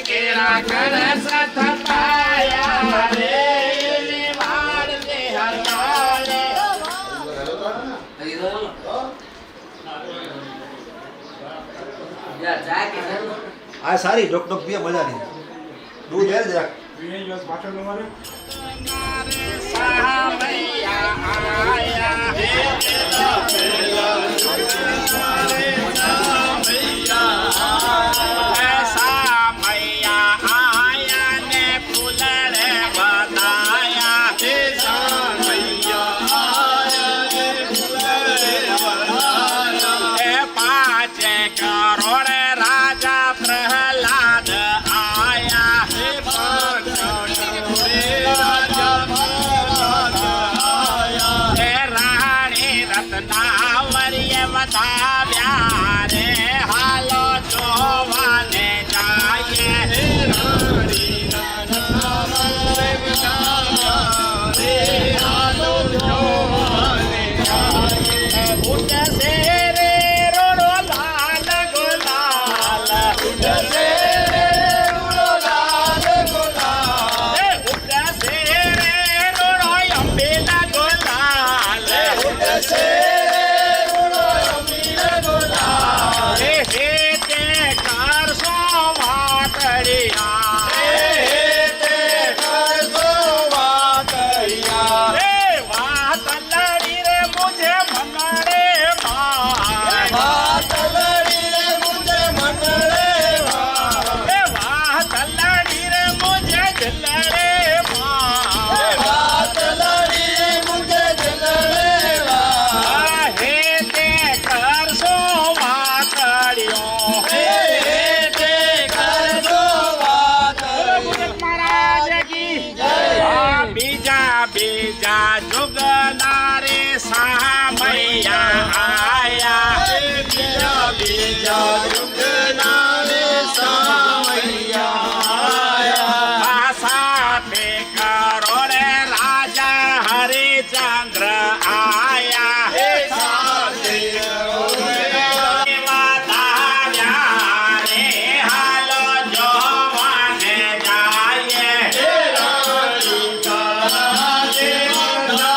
કેરા કર સત પાયા રે વાર દે હલાલે આ સારી ડોક ડોક પીએ મજાની દૂધ હે જરાક પાછળ તમારે સામૈયા આયા હે બીજા જુગનારે સામૈયા આયા બીજા જુગનારે સામૈયા આયા સાથે કરોડે રાજા હરિચંદ્ર આયા સાથે No.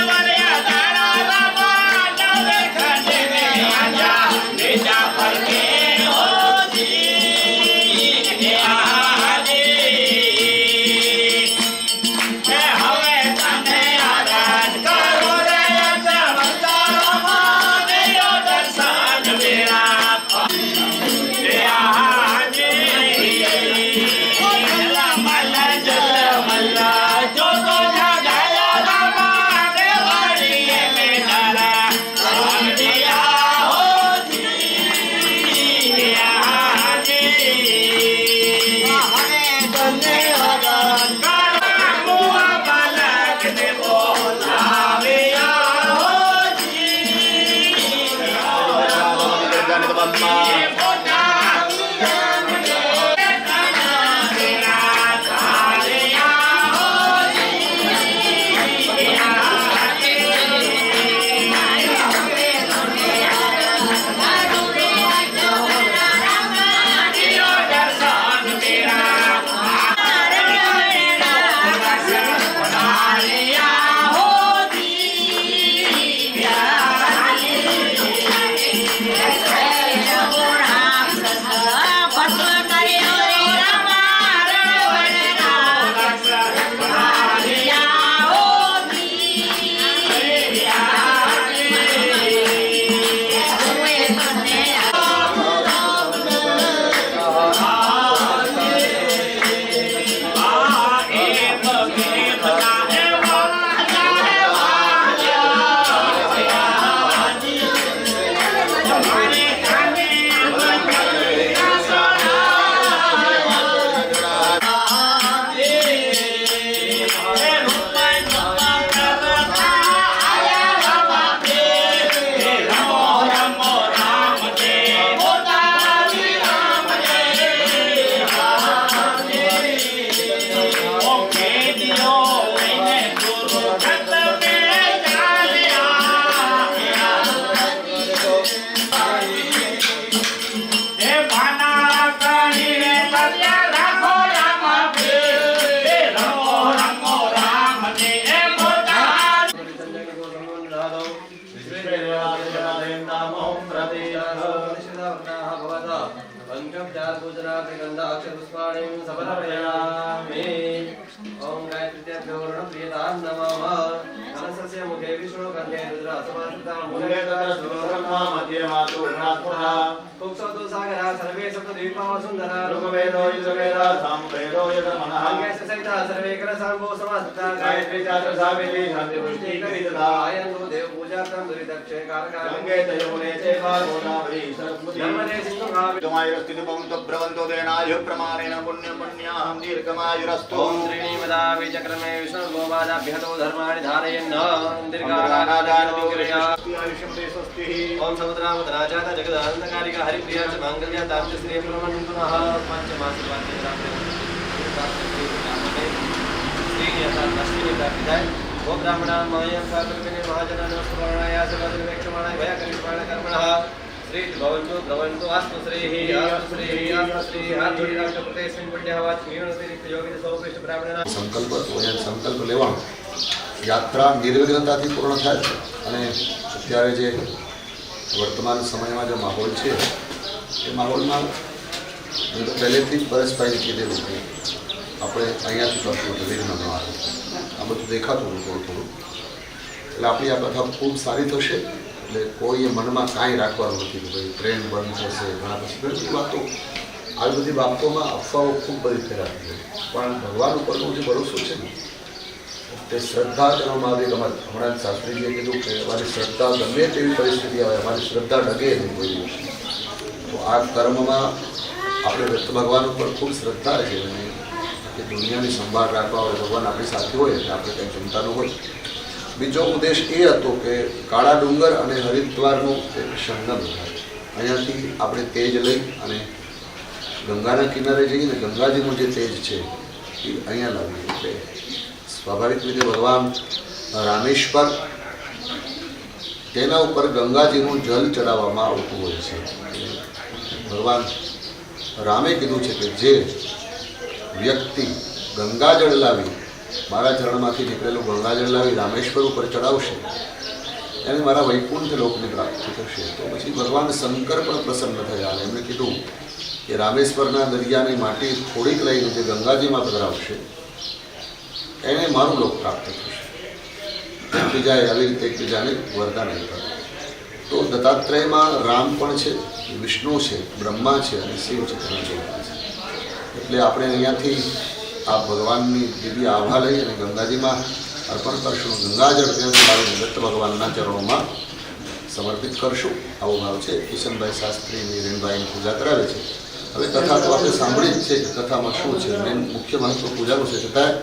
વરિયા દાડા રામા નવે ખંડે આજા બીજા ફરકે હોજી આજી હે હવે તને આરાધ કરો રે અવતારોમાં દેયો દર્શન મેરા धर्माणि धारयन् दीर्घायुष्यं ओम समुद्रावतराजात जगदानंदकारिका हरिप्रिया च मांगल्या ताम च श्री प्रमन्पुनः पंचमासवाक्ये श्री यथा अष्टमी प्राप्तिदाय वो ब्राह्मणां मायं साधुर्विने महाजनान् नमस्कारणाय सर्वदिनवेक्षमाणाय भयकरिष्माण कर्मणः श्री भवन्तु अस्तु श्रीः हाथ जोड़ी राष्ट्रपति स्मिन् पुण्यवाच मीनोतिरिक्त योगिन सौपृष्ठ ब्राह्मणना સંકલ્પ લેવાનો યાત્રા નિર્વિઘ્નતાથી પૂર્ણ થાય છે અને અત્યારે જે વર્તમાન સમયમાં જે માહોલ છે એ માહોલમાં પહેલેથી જ પરેશભાઈને કીધેલું કે આપણે અહીંયાથી કરશું તો વિઘ્ન ન આવે આ બધું દેખાતું હતું થોડું એટલે આપણી આ કથા ખૂબ સારી થશે એટલે કોઈએ મનમાં કાંઈ રાખવાનું નથી કે ભાઈ ટ્રેન બંધ થશે ઘણા પછી ઘણી વાતો આવી બધી બાબતોમાં અફવાઓ ખૂબ બધી ફેલાતી હોય પણ ભગવાન ઉપરનો જે ભરોસો છે ને તે શ્રદ્ધા કરવામાં આવી અમારે હમણાં શાસ્ત્રીજીએ કીધું કે અમારી શ્રદ્ધા ગમે તેવી પરિસ્થિતિ આવે અમારી શ્રદ્ધા ડગે નહીં કોઈ દિવસ તો આ કર્મમાં આપણે ભગવાન ઉપર ખૂબ શ્રદ્ધા છે અને કે દુનિયાની સંભાળ રાખવા હોય ભગવાન આપણી સાથે હોય એટલે આપણે કંઈ ચિંતા ન હોય બીજો ઉદ્દેશ એ હતો કે કાળા ડુંગર અને હરિદ્વારનું એક સંગમ થાય અહીંયાથી આપણે તેજ લઈ અને ગંગાના કિનારે જઈને ગંગાજીનું જે તેજ છે એ અહીંયા લાવીએ એટલે સ્વાભાવિક રીતે ભગવાન રામેશ્વર તેના ઉપર ગંગાજીનું જલ ચડાવવામાં આવતું હોય છે ભગવાન રામે કીધું છે કે જે વ્યક્તિ ગંગાજળ લાવી મારા ચરણમાંથી નીકળેલું ગંગાજળ લાવી રામેશ્વર ઉપર ચડાવશે એને મારા વૈકુંઠ લોકની પ્રાપ્તિ થશે. તો પછી ભગવાન શંકર પણ પ્રસન્ન થયા અને એમણે કીધું કે રામેશ્વરના દરિયાની માટી થોડીક લઈને જે ગંગાજીમાં પધરાવશે એને મારું લોક પ્રાપ્ત થશે. એકબીજાએ આવી રીતે એકબીજાને વરદાન આપ્યા. તો દત્તાત્રેયમાં રામ પણ છે, વિષ્ણુ છે, બ્રહ્મા છે અને શિવ છે. એટલે આપણે અહીંયાથી આ ભગવાનની દિવ્ય આભા લઈ અને ગંગાજીમાં અર્પણ કરશું. ગંગાજળ ત્યાંથી લાવીને દત્ત ભગવાનના ચરણોમાં સમર્પિત કરશું. આવો ભાવ છે. કિશનભાઈ શાસ્ત્રી હિરેનભાઈની પૂજા કરાવે છે. હવે કથા તો આપણે સાંભળી જ છે કે કથામાં શું છે, મેન મુખ્ય મહત્વ પૂજાનું છે. છતાં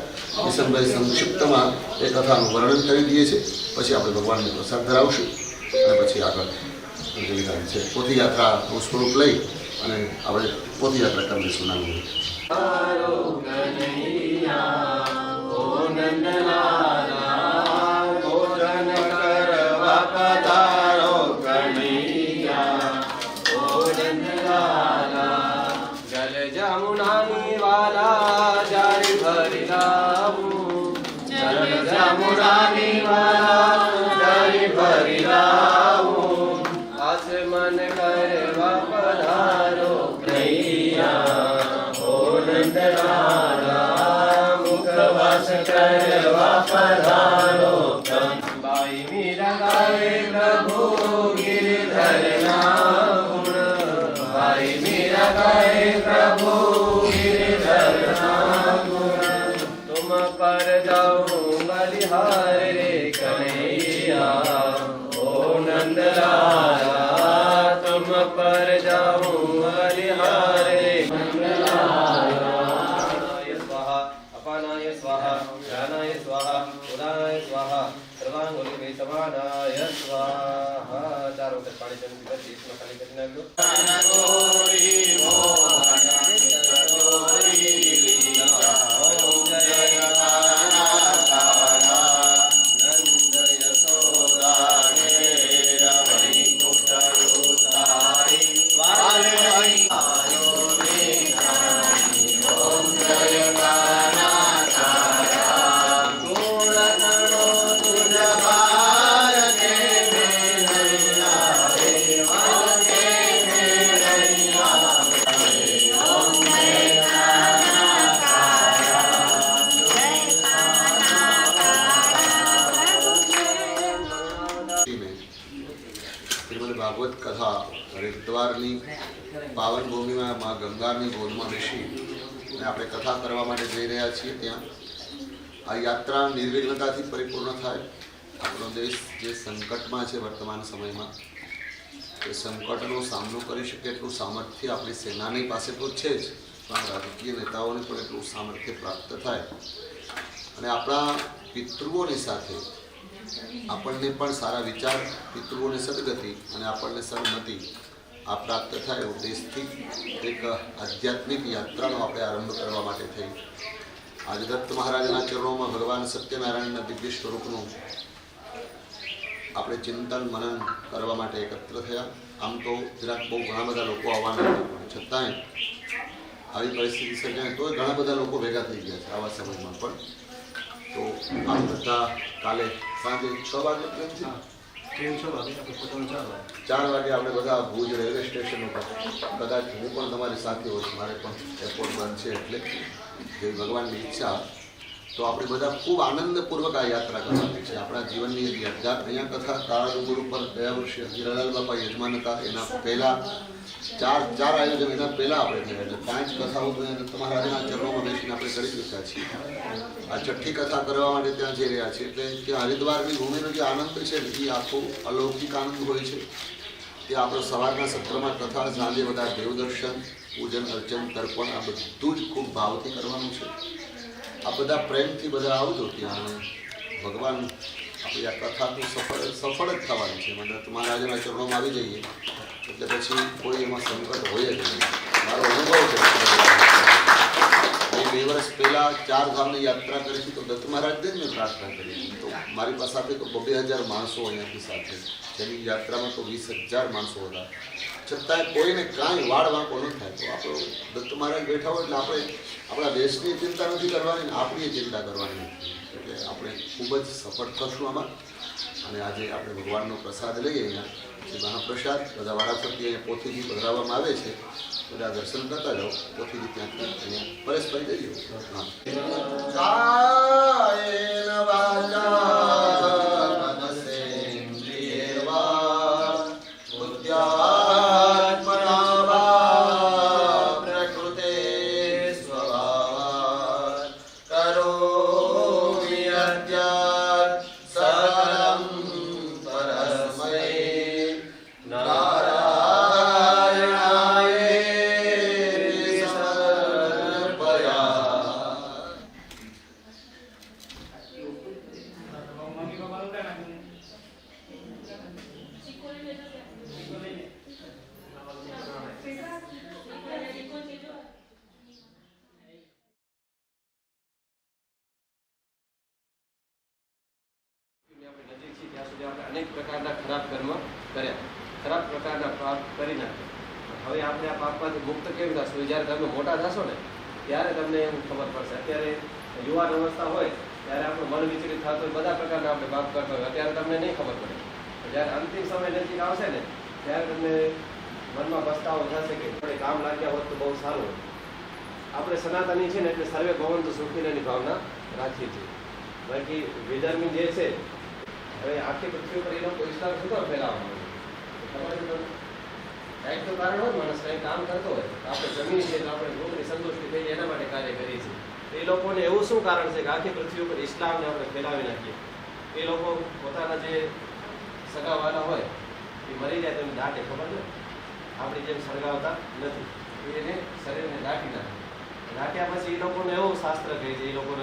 કિશનભાઈ સંક્ષિપ્તમાં એ કથાનું વર્ણન કરી દઈએ છીએ. પછી આપણે ભગવાનને પ્રસાદ ધરાવશું અને પછી આગળ વિધાન છે પોથીયાત્રાનું સ્વરૂપ લઈ અને આપણે પોથીયાત્રા કરી સુનાવીએ. જમુનાની વાલા જારી ભરી લાવું, જમુનાની વાલા જારી ભરી લાવું, આસમન કરવા પધારો કૈયા ઓ નંદલાલા, મુખવાસ કરવા પધારો બાઈ મીરા ગાય પ્રભુ ગિરધર ના ગુણ, બાઈ મીરા ગાય प्रभु गिरधर गुण, तुम पर जाऊं बलिहार रे कन्हैया ओ नंदलाला, तुम पर जाऊं बलिहार रे नंदलाला. स्वाहा अपानाय स्वाहा ज्ञानाय स्वाहा उदानाय स्वाहा सर्वांगुलिके समानाय स्वाहा. चार वखत पाणी चमकी भर देशમાં ખાલી કરી નાખજો. ભાગવત કથા હરિદ્વારની પાવન ભૂમિમાં મા ગંગાની ગોદમાં બેસી અને આપણે કથા કરવા માટે જઈ રહ્યા છીએ. ત્યાં આ યાત્રા નિર્વિઘ્નતાથી પરિપૂર્ણ થાય. આપણો દેશ જે સંકટમાં છે વર્તમાન સમયમાં, એ સંકટનો સામનો કરી શકે એટલું સામર્થ્ય આપણી સેનાની પાસે તો છે જ, પણ રાજકીય નેતાઓને પણ એટલું સામર્થ્ય પ્રાપ્ત થાય અને આપણા પિતૃઓની સાથે આપણને પણ સારા વિચાર, પિતૃઓને સદગતિ અને આપણને સદમતિ આ પ્રાપ્ત થાય એવું દેશથી એક આધ્યાત્મિક યાત્રાનો આપણે આરંભ કરવા માટે થઈ આજે દત્ત મહારાજના ચરણોમાં ભગવાન સત્યનારાયણના દિવ્ય સ્વરૂપનું આપણે ચિંતન મનન કરવા માટે એકત્ર થયા. આમ તો જરાક બહુ ઘણા બધા લોકો આવવાના હતા, છતાંય આવી પરિસ્થિતિ સર્જાય તો ઘણા બધા લોકો ભેગા થઈ ગયા છે આવા સમયમાં પણ. તો આ બધા કાલે સાંજે 6 વાગે ટ્રેન 4 વાગે આપણે બધા ભુજ રેલવે સ્ટેશન ઉપર, કદાચ હું પણ તમારી સાથે હોઈશ, મારે પણ એરપોર્ટ બંધ છે એટલે જે ભગવાનની ઈચ્છા. તો આપણે બધા ખૂબ આનંદપૂર્વક આ યાત્રા કરવાની છે. આપણા જીવનની એક યાદગાર અહીંયા કથા કાળાડુંગર ઉપર ગયા વર્ષે હીરાલાલ બાપા યજમાન હતા, એના પહેલાં ચાર આયોજન એના પહેલાં આપણે થયા, એટલે 5 કથાઓ તમારા ચરણોમાં બેસીને આપણે કરી ચૂક્યા છીએ. આ છઠ્ઠી કથા કરવા માટે ત્યાં જઈ રહ્યા છીએ. એટલે ત્યાં હરિદ્વારની ભૂમિનો જે આનંદ છે એ આખો અલૌકિક આનંદ હોય છે. ત્યાં આપણે સવારના સત્રમાં કથા, સાંજે બધા દેવદર્શન, પૂજન, અર્ચન, તર્પણ આ બધું જ ખૂબ ભાવથી કરવાનું છે. આ બધા પ્રેમથી બધા આવજો ત્યાં અને ભગવાન આપણી આ કથાનું સફળ જ થવાની છે. મદદ મહારાજના ચરણોમાં આવી જઈએ એટલે પછી કોઈ એમાં સંકટ હોય જ નહીં. મારો અનુભવ છે. 2 2 વર્ષ પહેલાં 4 ધામની યાત્રા કરી હતી તો દત્ત મહારાજને જ મેં પ્રાર્થના કરી હતી. તો મારી પાસે તો 2,000 માણસો અહીંયાથી સાથે, જેની યાત્રામાં તો 20,000 માણસો હતા, છતાંય કોઈને કાંઈ વાળ વાંકો ન થાય. તો આપણો દત્ત મહારાજ બેઠા હોય એટલે આપણે આપણા દેશની ચિંતા નથી કરવાની ને આપણી ચિંતા કરવાની નથી. એટલે આપણે ખૂબ જ સફળ થશું આમાં. અને આજે આપણે ભગવાનનો પ્રસાદ લઈએ અહીંયા, જે મહાપ્રસાદ બધા વારાફરતી અહીંયા પોથીથી પધરાવવામાં આવે છે, બધા દર્શન કરતા જાઓ. પોથીથી ત્યાંથી અહીંયા પરેશભાઈ જઈએ. અનેક પ્રકારના ખરાબ કર્મ કર્યા, ખરાબ પ્રકારના પાપ કરી નાખ્યા. હવે આપણે આ પાપમાંથી મુક્ત કેવી થશું? જ્યારે તમે મોટા થશો ને ત્યારે તમને એવું ખબર પડશે. અત્યારે યુવાન અવસ્થા હોય ત્યારે આપણું મન વિચલિત થતું હોય, બધા પ્રકારના આપણે પાપ કરતા હોય, અત્યારે તમને નહીં ખબર પડે. જ્યારે અંતિમ સમય નજીક આવશે ને ત્યારે તમને મનમાં પસ્તાવો થશે કે આપણે કામ લાગ્યા હોત તો બહુ સારું હોય. આપણે સનાતની છે ને એટલે સર્વે ભવંતુ સુખીની ભાવના રાખીએ છીએ. બાકી વિધર્મી જે છે, હવે આખી પૃથ્વી પર એ લોકો ઇસ્લામ શું ફેલાવવામાં કંઈક તો કારણ હોય, માણસ કંઈક કામ કરતો હોય, આપણે જમીન છે તો આપણે ભૂખની સંતુષ્ટિ થઈ જાય એના માટે કાર્ય કરીએ છીએ. એ લોકોને એવું શું કારણ છે કે આખી પૃથ્વી ઉપર ઇસ્લામને આપણે ફેલાવી નાખીએ? એ લોકો પોતાના જે સગાવાલા હોય એ મરી જાય તો એમને દાટે, ખબર ને? આપણી જેમ સળગાવતા નથી, એને શરીરને દાટી નાખે. દાટ્યા પછી એ લોકોને એવું શાસ્ત્ર કહે છે, એ લોકોને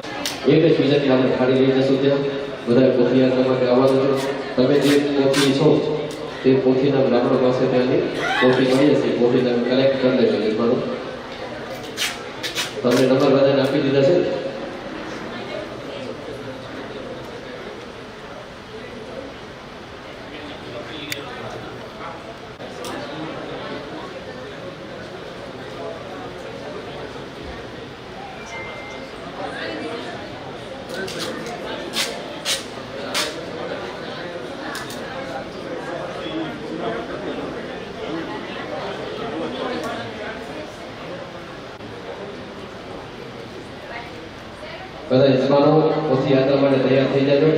એક જ બીજાથી આપણે થાળી લઈ જશું ત્યાં બધા પોથી યાત્રા માટે આવવાનું છે. તમે જે પોથી છો તે પોથીના બ્રાહ્મણો પાસે ત્યાંની પોથી મળી જશે. પોથી તમે કલેક્ટ કરી લેજો. લેખવાનું તમને નંબર બધાને આપી દીધા છે. બધા યજમાનો પોથી યાત્રા માટે તૈયાર થઈ જાય.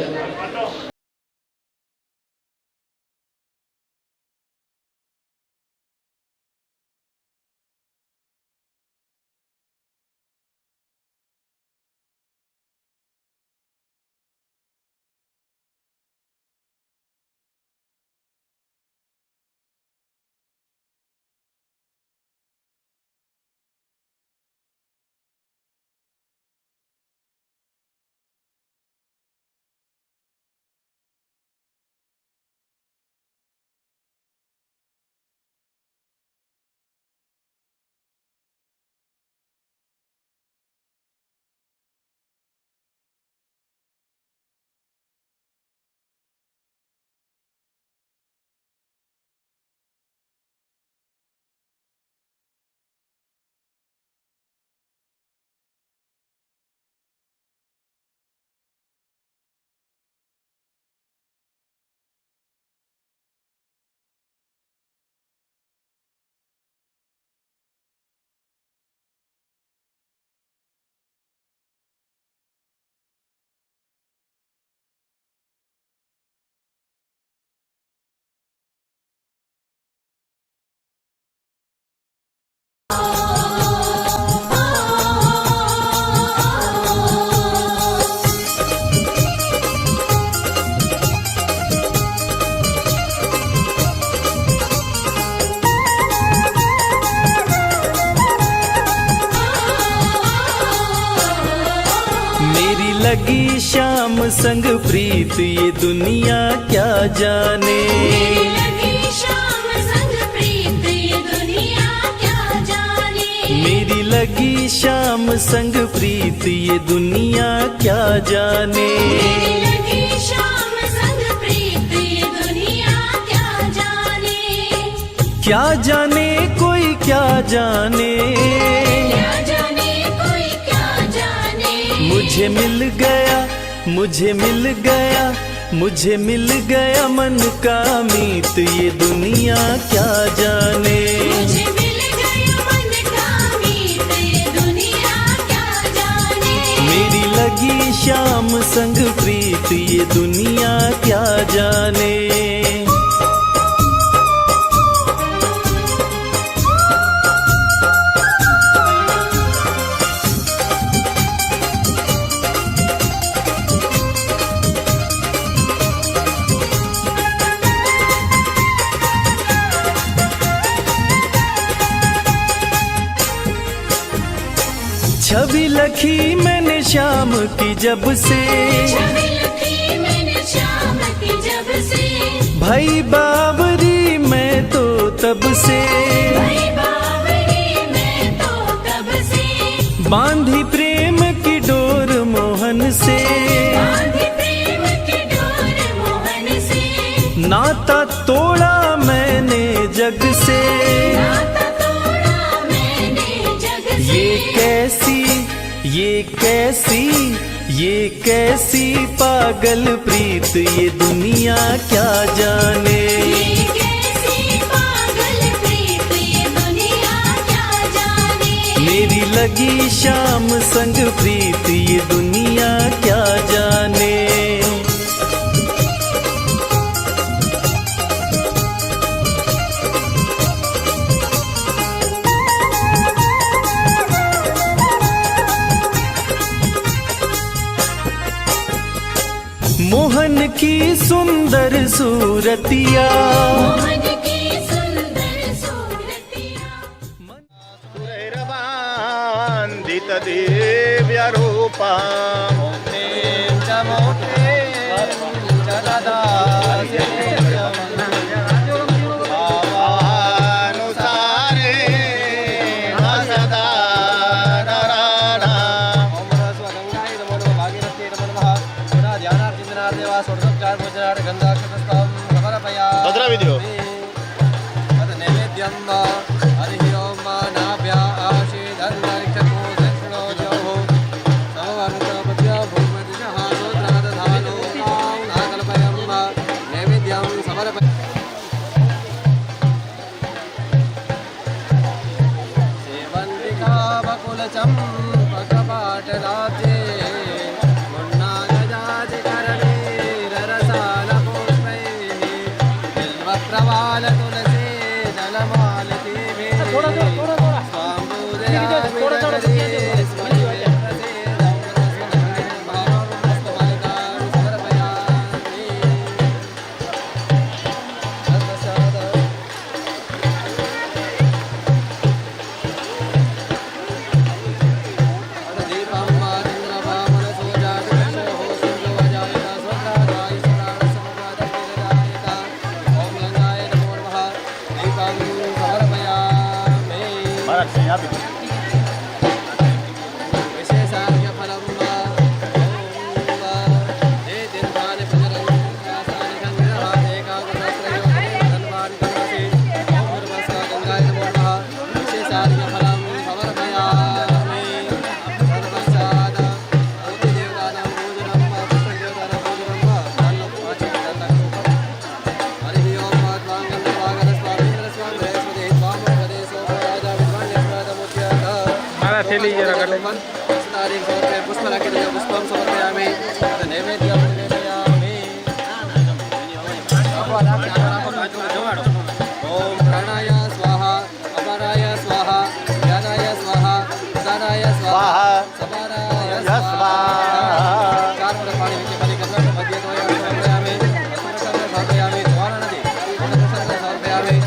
लगी शाम संग प्रीत ये दुनिया क्या जाने, लगी शाम संग प्रीत ये दुनिया क्या जाने। मेरी लगी शाम संग प्रीत ये दुनिया क्या जाने। मेरी लगी शाम संग प्रीत ये दुनिया क्या जाने। क्या जाने कोई क्या जाने, क्या जाने कोई क्या जाने। मुझे मिल गया, मुझे मिल गया, मुझे मिल गया मन का मीत ये दुनिया क्या जाने। मुझे मिल गया मन का मीत ये दुनिया क्या जाने। मेरी लगी शाम संग प्रीत ये दुनिया क्या जाने। छवि लखी मैंने शाम की जब से, छवि लखी मैंने शाम की जब से। भाई बावरी मैं तो तब से, भाई बावरी मैं तो तब से। बांधी प्रेम की डोर मोहन से, बांधी प्रेम की डोर मोहन से। नाता तोड़ा मैंने जग से। नाता तोड़ा मैंने जग से। ये कैसी, ये कैसी, ये कैसी पागल प्रीत ये दुनिया क्या जाने। ये कैसी पागल प्रीत ये दुनिया क्या जाने। मेरी लगी शाम संग प्रीत ये दुनिया क्या जाने। मोहन की सुंदर सूरतिया, मोहन की सुंदर सूरतिया। सुरैर्बान्धित दिव्य रूपा भावानुसारे सदा भद्रा विद्यो प्रवाल तुलसी जलमाल पुष्पं समर्पयामि नैवेद्यं निवेदयामि। ओम प्राणाय स्वाहा, अपाराय स्वाहा, ज्ञानाय स्वाहा, उदानाय स्वाहा, समानाय स्वाहा। चार फल पानी में बलि करना मध्य द्वय समर्पयामि। अस्मकर्म समर्पयामि। द्वारा नदी समर्पयामि।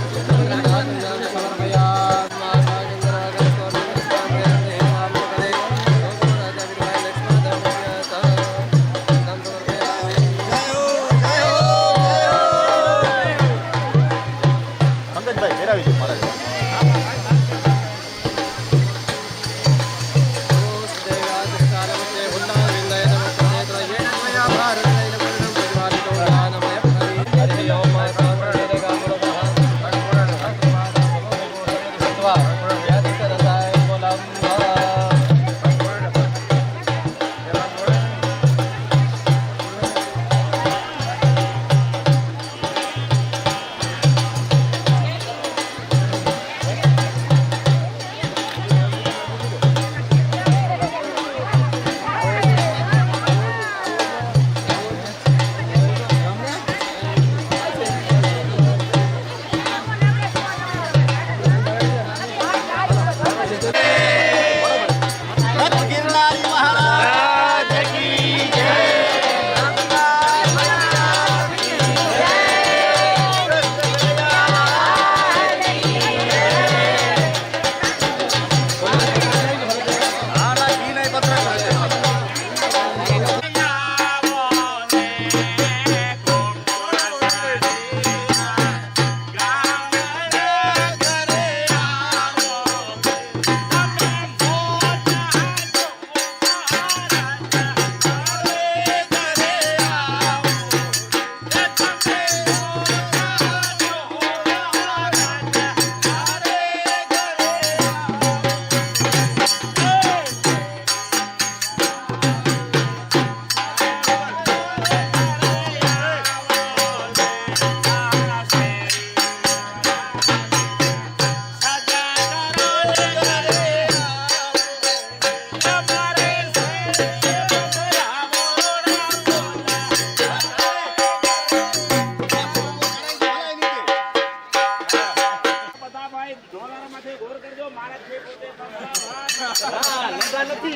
આ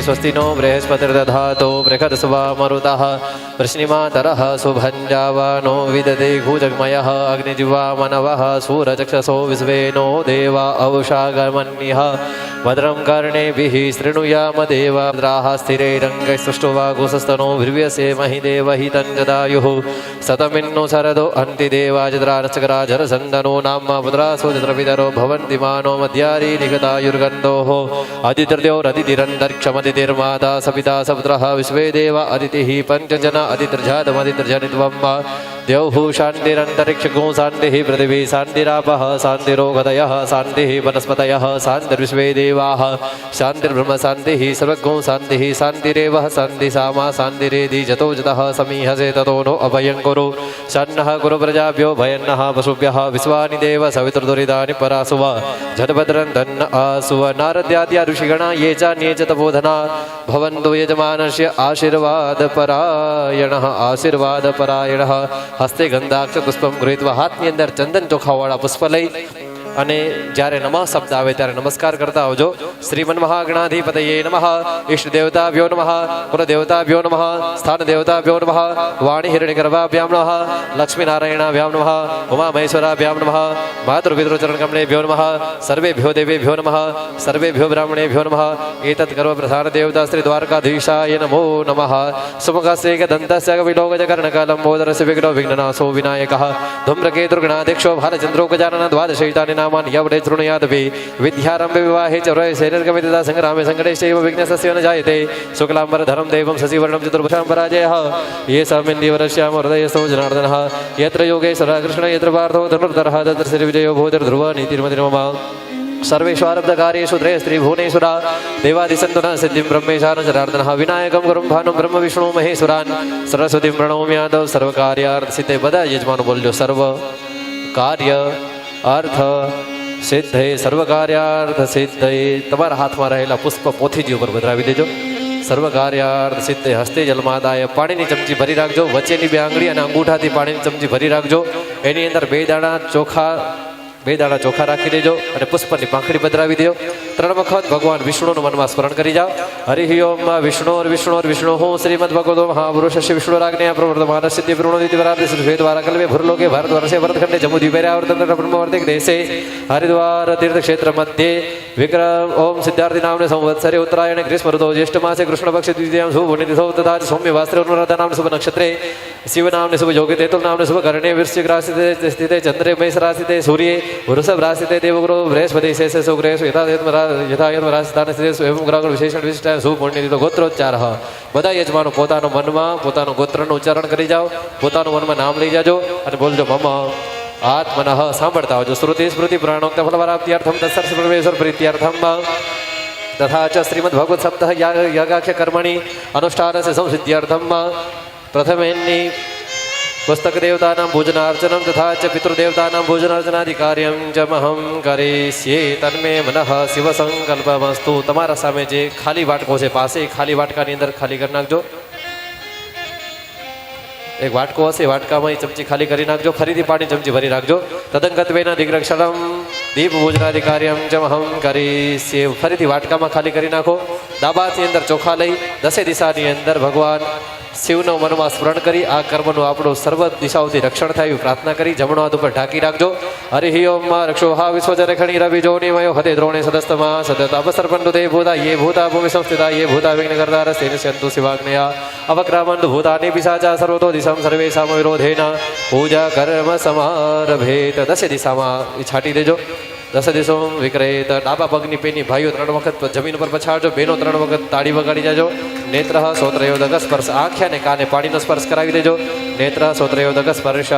स्वस्ति नो बृहस्पतिर्दधातो बृहदस्वा मरुतः वृष्णिमातरः सुभञ्जावानो विदधे भुजगमयः अग्निजिह्वा मनवः सूरचक्षसो विश्वे नो देवा अवशागमन्यः भद्रं कर्णेभिः शृणुयाम देवाद्राः स्थिरैरङ्गैस्तुष्टुवागुंसस्तनो भृव्यसे महि देवहितं जदायुः शतमिन्नु शरदो अन्तिदेवाजद्रानश्चकराजरसन्दनो नाम्मा पुत्रासो जत्रपितरो भवन्ति मानो मध्यारी निगतायुर्गन्धोः अदितिर्द्योरदितिरन्तरिक्षमदितिर्माता सपिता सपुत्रः विश्वे देवा अदितिः पञ्चजना अदितिर्जातमदितिर्जनित्वं द्यौः शान्तिरन्तरिक्षगो शान्तिः पृथिवी शान्तिरापः शान्तिरोगतयः शान्तिः वनस्पतयः शान्तिर्विश्वे देवाः शान्तिर्ब्रह्म शान्तिः सर्वगो शान्तिः शान्तिरेव शान्ति सामा शान्तिरेधि जतो जतः समीहसे ततो नो अभयं कुरु शन्नः कुरु प्रजाभ्यो भयन्नः पशुभ्यः विश्वानि देव सवितुर्दुरितानि परासुव झटभद्रं धन्न आसुव नारद्याद्या ऋषिगणा ये च च तपोधना भवन्तु यजमानस्य आशीर्वादपरायणः आशीर्वादपरायणः हस्ते गंधाक्ष पुष्पम गृहीत्वा हाथની અંદર ચંદન ચોખાવાળા પુષ્પ લઈ અને જ્યારે નમઃ શબ્દ આવે ત્યારે નમસ્કાર કરતા આવજો. શ્રીમન મહાગણાધિપતયે નમઃ, ઈષ્ટ દેવતાભ્યો નમઃ, કુલ દેવતાભ્યો નમઃ, સ્થાન દેવતાભ્યો નમઃ, વાણી હિરણ્યગર્ભાભ્યામ નમઃ, લક્ષ્મી નારાયણાભ્યામ નમઃ, ઉમા મહેશ્વરાભ્યામ નમઃ, માતૃપિતૃચરણકમલેભ્યો નમઃ, સર્વેભ્યો દેવેભ્યો નમઃ, સર્વેભ્યો બ્રાહ્મણેભ્યો નમઃ. એતत् કર્મ પ્રધાન દેવતા શ્રી દ્વારકાધીશાય નમો નમઃ. સુમુખસ્ય દંતસ્ય વિલોકજકર્ણકલંબોદરસ્ય વિઘ્નો વિઘ્નનાશો વિનાયકઃ ધૂમ્રકેતુર્ગણાધીક્ષો ભાલચંદ્રો ગજાનન દ્વાદશૈતાનિ नामानि यवडे तृणयादपि विद्यारम्भे विवाहे च वरे शरीरगमितदा संग्रामे संकटेश्चैव विघ्नस्य न जायते शुक्लाम्बरधरं देवं शशिवर्णं चतुर्भुजां पराजयः ये सामिन्द्यवरश्याम हृदयस्थो जनार्दनः यत्र योगेश्वरः कृष्ण यत्र पार्थो धनुर्धरः तत्र श्रीविजयो भूतिर्ध्रुव नीतिर्मतिर्मम सर्वेष्वारब्धकार्येषु त्रयस्त्रिभुवनेश्वरा देवादिसन्तु न सिद्धिं ब्रह्मेशान जनार्दनः विनायकं गुरुं भानुं ब्रह्म विष्णु महेश्वरान् सरस्वतीं प्रणौम्यादौ सर्वकार्यार्थसिद्धे બધા યજમાનો બોલજો સર્વ કાર્ય अर्थ सिद्धे सर्व कार्यार्थ सिद्धे. તમારા હાથમાં રહેલા પુષ્પ પોથીજી ઉપર પધરાવી દેજો. સર્વ કાર્યાર્થ સિદ્ધે હસ્તે જલમાદાય પાણીની ચમચી ભરી રાખજો. વચ્ચેની બે આંગળી અને અંગૂઠાથી પાણીની ચમચી ભરી રાખજો. એની અંદર બે દાણા ચોખા રાખી દેજો અને પુષ્પની પાંખડી પધરાવી દો. 3 વખત ભગવાન વિષ્ણુનું મનમાં સ્મરણ કરી જાઓ. હરિ ઓમ વિષ્ણુ શ્રીમદ્ભગવતો મહાપુરુષસ્ય વિષ્ણુરાજ્ઞયા પ્રવર્તમાન સિદ્ધિ પૂર્ણોદિતિ વરાબ્ધિ શ્વેત દ્વારકલ્પે ભૂરલોકે ભારતવર્ષે ભરતખંડે જમ્બુદ્વીપેરાવર્તન બ્રહ્મવર્તિક દેશે હરિદ્વાર તીર્થક્ષેત્ર મધ્યે વિક્રમ ઓમ સિદ્ધાર્થી નામને સંવત્સરે ઉત્તરાયણે ગ્રીષ્મ ઋતુ જ્યેષ્ઠ માસે કૃષ્ણ પક્ષે દ્વિતીયામ શુભ પુણ્યતિથૌ તથા સૌમ્ય વાસ્ત્રે અનુરાધા નામને શુભ નક્ષત્રે શિવ નામને શુભ યોગે તેતુલ નામને શુભ કરણે વૃશ્ચિક રાશિતે સ્થિતે ચંદ્રે મેષ રાશિતે સૂર્યે વૃષભ રાશિતે દેવગુરુ બૃહસ્પતિ શેષે સુગ્રહેશુ યથાયત્મ રાશિસ્થાને સ્થિતેષુ એવં ગ્રહગણ વિશેષણ વિશિષ્ટાય શુભ પુણ્યતિથિ ગોત્રોચ્ચાર. બધા યજમાનો પોતાનો મનમાં પોતાનું ગોત્રનું ઉચ્ચારણ કરી જાઓ. પોતાનું મનમાં નામ લઈ જાજો અને બોલજો મમ આત્મનઃ. સાંભળતા આવજો. શ્રુતિ સ્મૃતિ પુરાણોક્ત ફલવરાપ્ત્યર્થમ તત્સર્ષ પરમેશ્વર પ્રીત્યર્થમ તથા ચ શ્રીમદ ભગવત સપ્તાહ યાગાખ્ય કર્મણિ અનુષ્ઠાનસ્ય સંસિદ્ધ્યર્થમ પ્રથમેન્ની પુસ્તક દેવતાનાં પૂજનાર્ચનમ તથા ચ પિતૃદેવતાનાં પૂજનાર્ચનાધિકાર્યમ ચ મહં કરીષ્યે તન્મે મનઃ શિવ સંકલ્પમસ્તુ. તમારા સામે જે ખાલી વાટકો છે પાસે એ ખાલી વાટકાની અંદર ખાલી કરી નાખજો. એક વાટકો હશે વાટકામાં એ ચમચી ખાલી કરી નાખજો. ફરીથી પાણી ચમચી ભરી નાખજો. તદંગત્વેન દિગ્રક્ષણમ દીપ પૂજનાધિકાર્યમ ચ મહં કરીષ્યે. ફરીથી વાટકામાં ખાલી કરી નાખો. દાબાની અંદર ચોખા લઈ 10 દિશાની અંદર ભગવાન શિવનો મનમાં સ્મરણ કરી આ કર્મનું આપણું સર્વ દિશાઓથી રક્ષણ થાય એવી પ્રાર્થના કરી જમણો હાથ ઉપર ઢાંકી રાખજો. હરિ ઓમ રક્ષો હા વિશ્વજરખણી રવિ જોનિમયો હતે દ્રોણે સદસ્તમા સદત અવસર પંડુ તે ભૂતા યે ભૂતા ભૂમિ સંસ્થિતા યે ભૂતા વિઘ્ન કરતા રસ્તે નિષ્યંતુ શિવાગ્નયા અવક્રામંત ભૂતાની પિશાચા સર્વતો દિશામ સર્વેશામ વિરોધેન પૂજા કર્મ સમારભેત. 10 દિશામાં એ છાંટી દેજો. 10 દિશો વિક્રેત. ડાબા પગની પેની ભાઈઓ 3 વખત જમીન પર પછાડજો. બહેનો 3 વખત તાળી વગાડી જાજો. નેત્ર શ્રોત્રયોદક સ્પર્શ. આંખ અને કાને પાણીનો સ્પર્શ કરાવી દેજો. નેત્ર શ્રોત્રયોદક સ્પર્શ.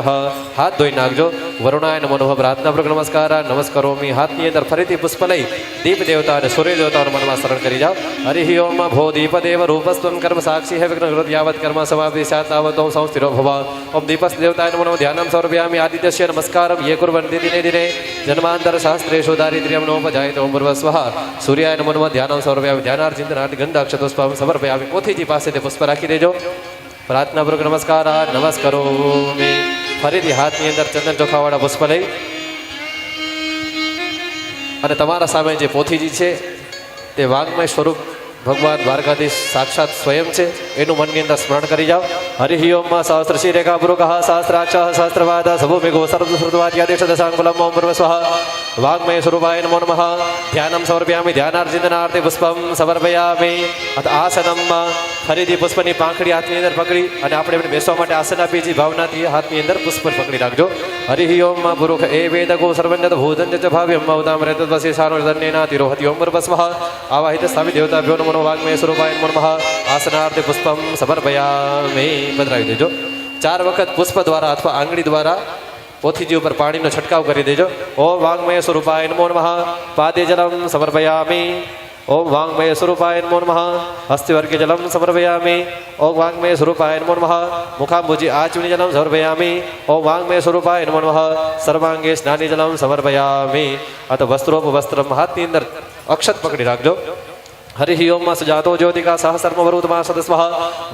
હાથ ધોઈ નાખજો. વરુણાય નમો નમઃ પ્રાર્થનાપૂર્વક નમસ્કાર નમસ્કરોમી. હાથની અંદર ફરીથી પુષ્પ લઈ દીપ દેવતા અને સૂર્ય દેવતાઓના મનમાં શરણ કરી જાઓ. હરિ ઓમ ભો દીપદેવ રૂપસ્ત્વમ કર્મ સાક્ષી હે વિઘ્ન કૃત યાવત કર્મ સમાપ્તિ સ્યાત તાવત ઓમ સંસ્થિરો ભવ. ઓમ દીપસ દેવતાય નમો નમઃ ધ્યાનમ સમર્પયામિ. આદિત્યસ્ય નમસ્કારમ યે કુર્વન્તિ દિને દિને જન્માંતર શાસ્ત્રેષુ દારિદ્ર્યમ નોપજાયતે. ઓમ ભૂર્ભુવઃ સ્વઃ. સૂર્યાય નમો નમઃ ધ્યાનમ સમર્પયામિ. ધ્યાનાર્ચિતનાથ ગંધાક્ષતોસ્પમ સમર્પયામિ. પોથીજી પાસે તે પુષ્પ રાખી દેજો. પ્રાર્થનાપૂર્વક નમસ્કાર નમસ્કરોમિ. ફરીથી હાથની અંદર ચંદન ચોખાવાળા પુષ્પ લઈ અને તમારા સામે જે પોથીજી છે તે વાંગમય સ્વરૂપ ભગવાન દ્વારકાધીશ સાક્ષાત સ્વયં છે એનું મનની અંદર સ્મરણ કરી જાઓ. હરિ ઓમ સહસ્ત્ર શ્રી રેખા પુરુષ સહસ્ત્રાક્ષ સહસ્ત્રવાદ સભૂમિગો સર્વશ્રુતવાદ્યાદેશ દશાંગુલમ ઓમ ભૂર્ભુવઃ સ્વઃ. વાગ્મય સ્વરૂપાય નમો નમઃ. ધ્યાનમ સમર્પયામિ. ધ્યાનાર્જિતનાર્થે પુષ્પમ સમર્પયામિ. અથ આસનમ. ફરીથી પુષ્પની પાંખડી હાથની અંદર પકડી અને આપણે એમને બેસવા માટે આસન આપીએ છીએ ભાવનાથી હાથની અંદર પુષ્પ પકડી રાખજો. હરિ ઓમ પુરુષ એ વેદકો સર્વજ્ઞ ભૂતંજ ચ ભાવ્યમ મૌદામ રેતવસી સારો ધન્યેના તિરોહતિ ઓમ ભૂર્ભુવઃ સ્વઃ. આવાહિત સ્થાપિત દેવતાભ્યો નમો વાગ્મય સ્વરૂપાય નમો નમઃ. આસનાર્થે પુષ્પમ સમર્પયામિ. પધરાવી દેજો. 4 વખત પુષ્પ દ્વારા અથવા આંગળી દ્વારા પોથીજી ઉપર પાણીનો છંટકાવ કરી દેજો. ઓમ વાગ્મય સ્વરૂપાય નમો નમઃ. પાદે જલમ સમર્પયામિ. ઓમ વાગ્મય સ્વરૂપાય નમો નમઃ. હસ્તિવર્ગે જલમ સમર્પયામિ. ઓમ વાગ્મય સ્વરૂપાય નમો નમઃ. મુખાંબુજી આચમની જલમ સમર્પયામિ. ઓમ વાગ્મય સ્વરૂપાય નમો નમઃ. સર્વાંગે સ્નાની જલમ સમર્પયામિ. અથ વસ્ત્રોપવસ્ત્રમ. હાથની અંદર અક્ષત પકડી રાખજો. હરિ ઓમ સુજાતો જ્યોતિકા સહસ્રમ વરુતમા સદસ્વ.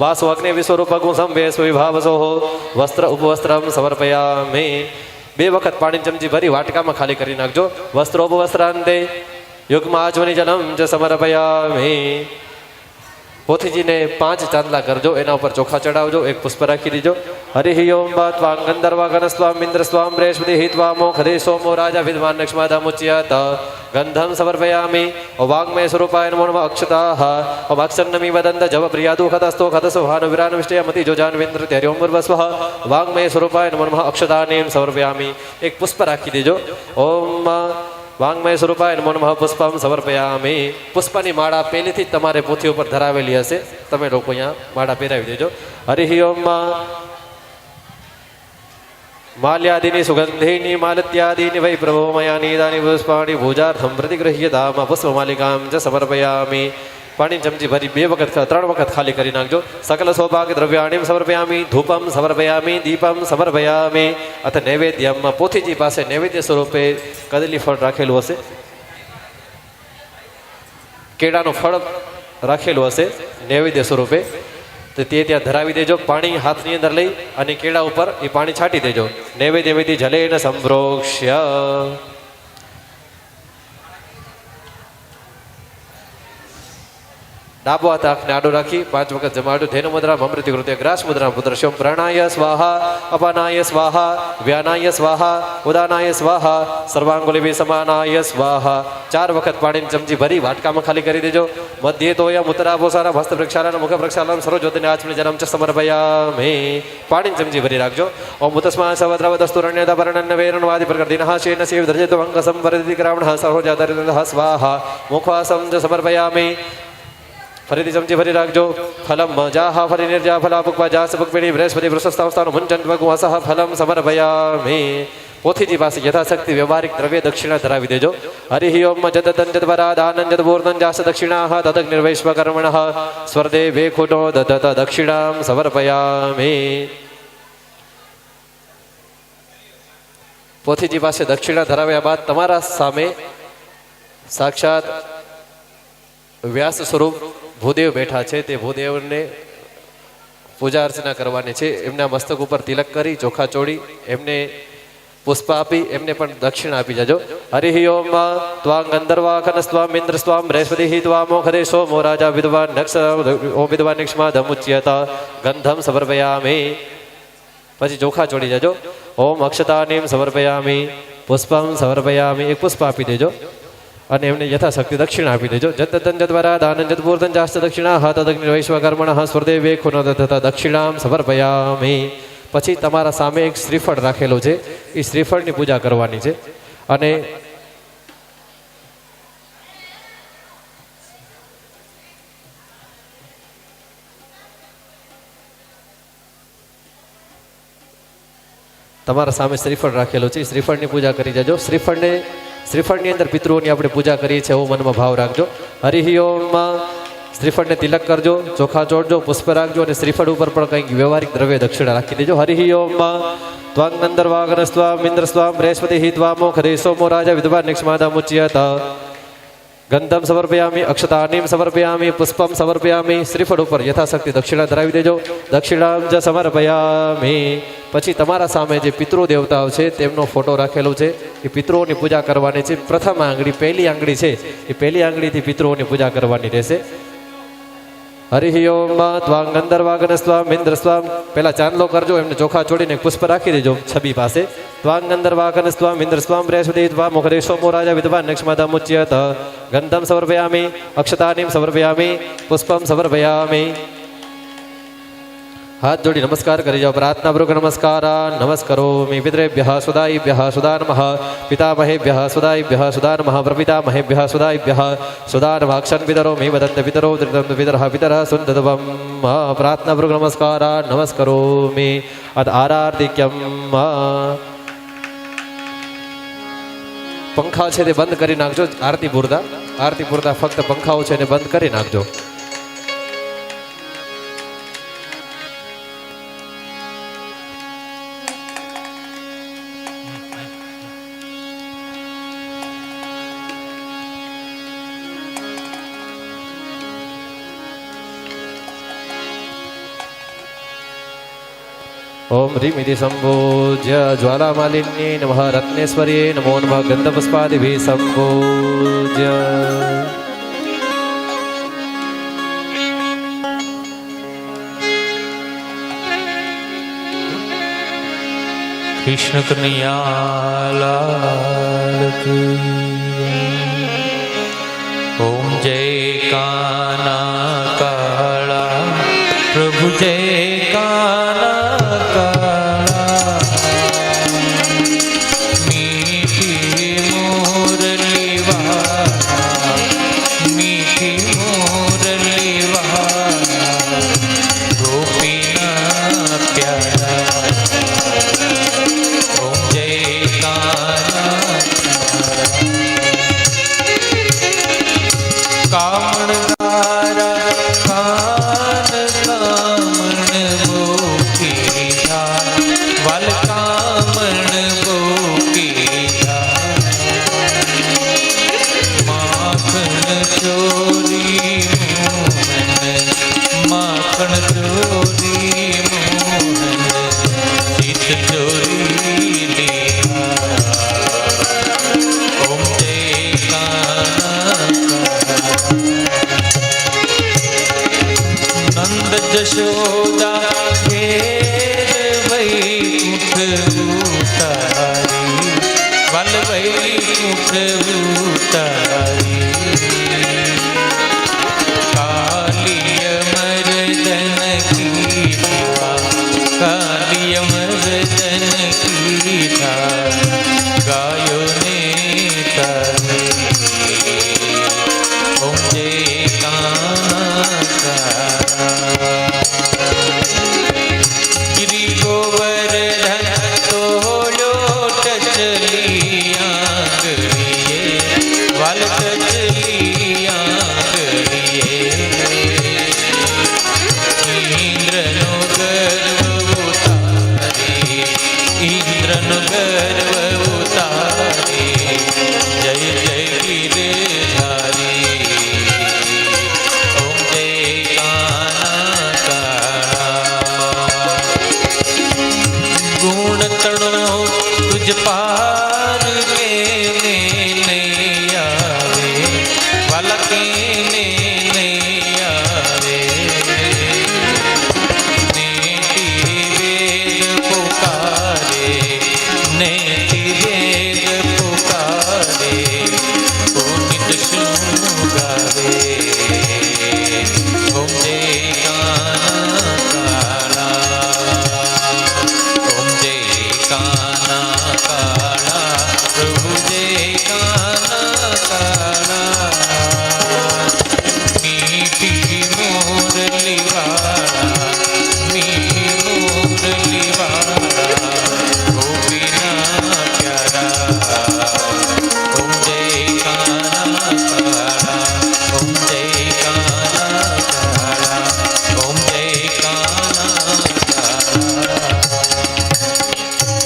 વાસો અગ્નિ વિશ્વરૂપગું સંવેશ વિભાવસો. વસ્ત્ર ઉપવસ્ત્રમ સમર્પયામિ. 2 વખત પાણી ચમચી ભરી વાટકામાં ખાલી કરી નાખજો. વસ્ત્રોપવસ્ત્રાંતે યુગમાં આચમની જલમ ચ સમર્પયામિ. પોથીજીને 5 ચાંદલા કરજો. એના ઉપર ચોખા ચડાવજો. 1 પુષ્પ રાખી દીજો. હરિ ઓમ ત્વાં ગંધર્વા ગણસ્વામ ઇન્દ્ર સ્વામ બૃહસ્પતિ હિત્વા મોખદે સોમો રાજા વિદ્વાન નક્ષ્માદામુચ્યત. ગંધમ સમર્પયામિ. વાગ્મય સ્વરૂપાય નમો નમઃ. અક્ષતાઃ. ઓમ અક્ષન્નમી વદંત જવ પ્રિયાદુ ખતસ્તો ખતસો ભાન વિરાન વિષ્ટયમતિ જોજાનવેન્દ્ર ત્યારે ઓમ ભૂર્ભુવઃ સ્વઃ. વાગ્મય સ્વરૂપાય નમો નમઃ. અક્ષતાનેમ સમર્પયામિ. 1 પુષ્પ રાખી દેજો. ઓમ વાંગમય સ્વરૂપાય નમો નમઃ. પુષ્પમ સમર્પયામિ. પુષ્પની માળા પહેલેથી જ તમારે પોથી ઉપર ધરાવેલી હશે. તમે લોકો અહીંયા માળા પહેરાવી દેજો. હરિ ઓમ માલ્યાદિની સુગંધિની માલત્યાદિની વૈ પ્રભોમયાની દાની પુષ્પાણી ભૂજાર્થમ પ્રતિગૃહ્યતામ પુષ્પમાલિકામ ચ સમર્પયામિ. પાણી ચમચી ભરી 2 વખત 3 વખત ખાલી કરી નાખજો. સકલ સૌભાગ્ય દ્રવ્યાણીમ સમર્પયામિ. ધૂપમ સમર્પયામિ. દીપમ સમર્પયામિ. અથ નૈવેદ્યમ. પોથીજી પાસે નૈવેદ્ય સ્વરૂપે કદલી ફળ રાખેલું હશે. કેળાનું ફળ રાખેલું હશે નૈવેદ્ય સ્વરૂપે. તો તે ત્યાં ધરાવી દેજો. પાણી હાથની અંદર લઈ અને કેળા ઉપર એ પાણી છાંટી દેજો. નૈવેદ્ય વિધિ જલેન સંપ્રોક્ષ્ય. ડાબો હાથ આંખને આડો રાખી 5 વખત જમાડો. ધેનુ મુદ્રા અમૃતિ કૃત્ય ગ્રાસ મુદ્રા પુદ્રશ્યમ. પ્રાણાય સ્વાહા. અપાનાય સ્વાહા. વ્યાનાય સ્વાહા. ઉદાનાય સ્વાહા. સર્વાંગુલિભિ સમાનાય સ્વાહા. 4 વખત પાણીની ચમચી ભરી વાટકામાં ખાલી કરી દેજો. મધ્યે તોયમ ઉત્તરાભોસારા હસ્ત પ્રક્ષાલન મુખ પ્રક્ષાલન સરોજ્યોતિને આચમની જલમ ચ સમર્પયામિ. પાણીની ચમચી ભરી રાખજો. ઓમ ઉતસ્મા સવદ્રવદસ્તુરણ્યતા વર્ણન વેરણ વાદિ પ્રકૃતિનઃ શેન સેવ ધર્જતો અંગ સંવર્ધિતિ ક્રામણઃ સરોજાતરિતઃ સ્વાહા. મુખવાસમ ચ સમર્પયામિ. ફરીથી ચમચી ભરી રાખજો. ફલમ જાહા ફરી નિર્જા ફલા પુક્વા જાસ પુક્પિણી બૃહસ્પતિ વૃષસ્તાવસ્થાનું મુંચન ભગવાસહ ફલમ સમર્પયામિ. પોથીજી પાસે યથાશક્તિ વ્યવહારિક દ્રવ્ય દક્ષિણા ધરાવી દેજો. હરિ ઓમ જદતંજત વરાદાનંજત પૂર્ણં જાસ દક્ષિણાઃ તદગ્ નિર્વૈશ્વ કર્મણઃ સ્વર્દેવે ખુટો દત્ત દક્ષિણામ સમર્પયામિ. પોથીજી પાસે દક્ષિણા ધરાવ્યા બાદ તમારા સામે સાક્ષાત વ્યાસ સ્વરૂપ ભૂદેવ બેઠા છે. તે ભૂદેવને પૂજા અર્ચના કરવાની છે. એમના મસ્તક ઉપર તિલક કરી ચોખા ચોડી એમને પુષ્પ આપી એમને પણ દક્ષિણા આપી જજો. હરિ ઓમ ત્વાં ગંધર્વાખન સ્વામ ઇન્દ્ર સ્વામ બૃહસ્પતિ ત્વા મોખદે સોમો રાજા વિદ્વાન નક્ષ ઓમ વિદ્વાન નિક્ષ્માદમુચ્યત. ગંધમ સમર્પયામિ. પછી ચોખા ચોડી જજો. ઓમ અક્ષતાનીમ સમર્પયામિ. પુષ્પમ સમર્પયામિ. 1 પુષ્પ આપી દેજો. અને એમને યથાશક્તિ દક્ષિણા આપી દેજો. જતતન જદ્વરા દાનં જદપૂર્તન ચાસ્ત દક્ષિણા હતદગ્નિ વૈશ્વકર્મણઃ સ્વર્દેવે ખુનોદ તથા દક્ષિણામ સમર્પયામિ. પછી તમારા સામે એક શ્રીફળ રાખેલો છે, એ શ્રીફળની પૂજા કરવાની છે. અને તમારા સામે શ્રીફળ રાખેલો છે, શ્રીફળની પૂજા કરી જજો. શ્રીફળની અંદર પિતૃઓની આપણે પૂજા કરીએ છીએ એવો મનમાં ભાવ રાખજો. હરિ ઓમમાં શ્રીફળને તિલક કરજો, ચોખા ચોડજો, પુષ્પ રાખજો અને શ્રીફળ ઉપર પણ કંઈક વ્યવહારિક દ્રવ્ય દક્ષિણા રાખી દેજો. હરિ ઓમમાં ત્વાંગ નંદર વાગનસ્વામ ઇન્દ્રસ્વામ બૃહસ્પતિ ત્વામો ખદેશોમો રાજા વિદ્વા નિક્ષમાદા મુચ્યત. ગંધમ સમર્પયામી, અક્ષતાનીમ સમર્પયામી, પુષ્પમ સમર્પયામી. શ્રીફળ ઉપર યથાશક્તિ દક્ષિણા ધરાવી દેજો. દક્ષિણામ જ સમર્પયામી. પછી તમારા સામે જે પિતૃ દેવતાઓ છે તેમનો ફોટો રાખેલો છે, એ પિતૃઓની પૂજા કરવાની છે. પ્રથમ આંગળી, પહેલી આંગળી છે, એ પહેલી આંગળીથી પિતૃઓની પૂજા કરવાની રહેશે. હરિ ઓમ ત્વાંગ અંદરવાગન સ્વામ ઇન્દ્ર સ્વામ. પહેલા ચાંદલો કરજો, એમને ચોખા ચોડીને પુષ્પ રાખી દેજો છબી પાસે. ત્વાંગ અંદરવાગન સ્વામ ઇન્દ્ર સ્વામ બૃહસ્પતિ ત્વા મુખદેશોમો રાજા વિદ્વાન નક્ષમાદા મુચ્યત. ગંધમ સમર્પયામી, અક્ષતાનીમ સમર્પયામી, પુષ્પમ સમર્પયામી. હાથ જોડી નમસ્કાર કરી જાઓ. પ્રાર્થના પૂર્વક નમસ્કાર. નમસ્કરોમિ પિતૃભ્યઃ સુદાઈભ્યઃ સુદા નમઃ. પિતામહેભ્યઃ સુદાઈભ્યઃ સુદા નમઃ. પ્રપિતામહેભ્યઃ સુદાઈભ્યઃ સુદા નમાક્ષન પિતરો મે વદંત પિતરો ત્રિતમ પિતરઃ પિતરઃ સુંદતવમ. પ્રાર્થના પૂર્વક નમસ્કાર. નમસ્કરોમિ. અદ આરાર્તિક્યમ. પંખા છે તે બંધ કરી નાખજો. આરતી પૂરતા ફક્ત પંખાઓ છે એને બંધ કરી નાખજો. ओम ह्रीं इति संपूज्य ज्वालामालिन्ये नमः. रत्नेश्वर्ये नमो नमः. गन्धपुष्पादिभिः संपूज्य. कृष्ण कन्हैया लाल की. ओम जय काना काला प्रभु जय काना काला. मीठी मुरली वाला, मीठी मुरली वाला, गोपीना प्यारा. ओम जय काना कामण गारा कान कामण बोकीधा, वल कामण बोकीधा. माखन चोरी मोहन, माखन चोरी मोहन, चित चोरी लिया. ओम जय काना नंद जशोदा घेर वैकुंठ उतारी, वल वैकुंठ उतारी. कालिय मर्दन की सेवा, कालिय मर्दन की था, गायो ने तारी. ओम जय काना गिरि गोवर्धन तोलो टचलिया गलिए, वल टचलिया गलिए. इंद्रनो गर्व उतारे, इंद्रनो गर्व उतारे. जय जय गिरधारी. ओम जय काना गुण तणो तुझ पार के नहीं आवे, वल के नहीं आवे. नेति वेद पुकारे, नेति वेद पुकारे. पुण्य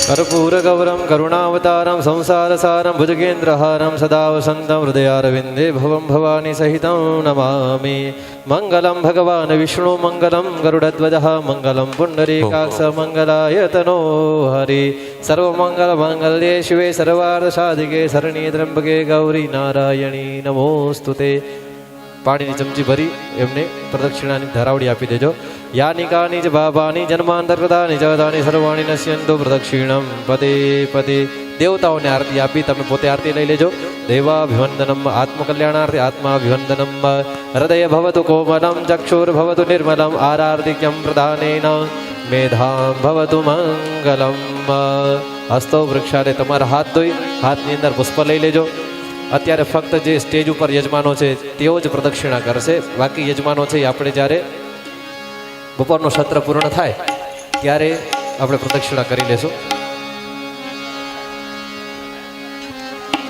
कर्पूरगौरं करुणावतारं संसारसारं भुजगेन्द्रहारं सदा वसन्तं हृदयारविन्दे भवं भवानी सहितं नमामि। मङ्गलं भगवान् विष्णु मङ्गलं गरुडध्वजः मङ्गलं पुण्डरीकाक्ष मङ्गलाय तनो हरि। सर्वमङ्गलमाङ्गल्ये शिवे सर्वार्थसाधिके शरण्ये त्र्यम्बके गौरी नारायणी नमोस्तुते। પાણીની ચમચી ભરી એમને પ્રદક્ષિણાની ધારાવડી આપી દેજો. યાની કાની જ બાબાની જન્માંતર્ગતાની જગતાની સર્વાણી નશ્યંતો પ્રદક્ષિણમ પદે પદે. દેવતાઓને આરતી આપી તમે પોતે આરતી લઈ લેજો. દેવાભિવંદનમ આત્મકલ્યાણાર્થે આત્માભિવંદનમ. હૃદય ભવતુ કોમલમ ચક્ષુર્ભવતુ નિર્મલમ આરાર્તિક્યમ પ્રદાનેન મેધામ ભવતુ મંગલમ. હસ્તો વૃક્ષાલે તમારા હાથ ધોઈ હાથની અંદર પુષ્પ લઈ લેજો. અત્યારે ફક્ત જે સ્ટેજ ઉપર યજમાનો છે તેઓ જ પ્રદક્ષિણા કરશે. બાકી યજમાનો છે એ આપણે જ્યારે બપોરનો સત્ર પૂર્ણ થાય ત્યારે આપણે પ્રદક્ષિણા કરી લેશું.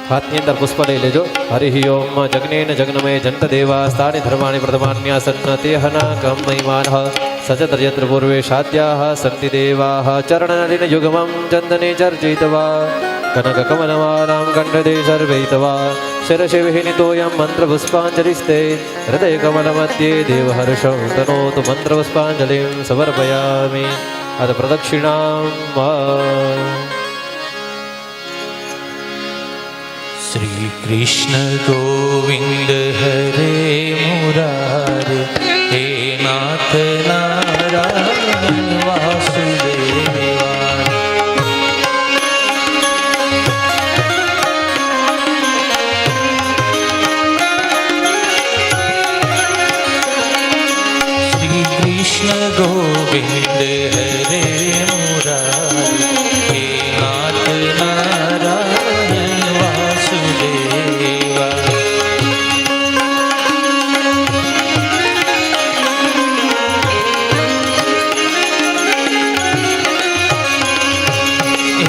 હાથની અંદર પુષ્પ લઈ લેજો. હરિ ઓમ જગ્નેન જગ્નમય જંત દેવા સ્થાની ધર્માણી પ્રથમાન્યાસન્ન તેહના કમ મહિમાન સચત્ર યત્ર પૂર્વે સાધ્યાઃ સંતિ દેવાઃ ચરણનલિન યુગમં ચંદને ચર્ચિતવા કનક કમલમાલાં કંઠદે સર્વૈતવા શિરસે વિહિનિતોયં મંત્રપુષ્પાંજલિસ્તે હૃદય કમલમધ્યે દેવહર્ષં તનોતુ મંત્રપુષ્પાંજલિં સમર્પયામિ. અથ પ્રદક્ષિણાં श्री कृष्ण गोविंद हरे मुरारे हे नाथ नारायण वासुदेवा. श्री कृष्ण गोविंद हरे मुरारे हे नाथ नारायण वासुदेवा.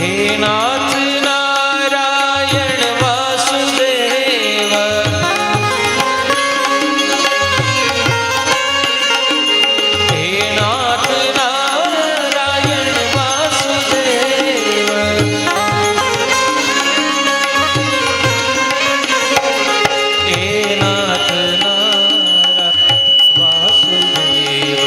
हे नाथ नारायण वासुदेवा. हे नाथ नारायण वासुदेवा. हे नाथ नारायण वासुदेव.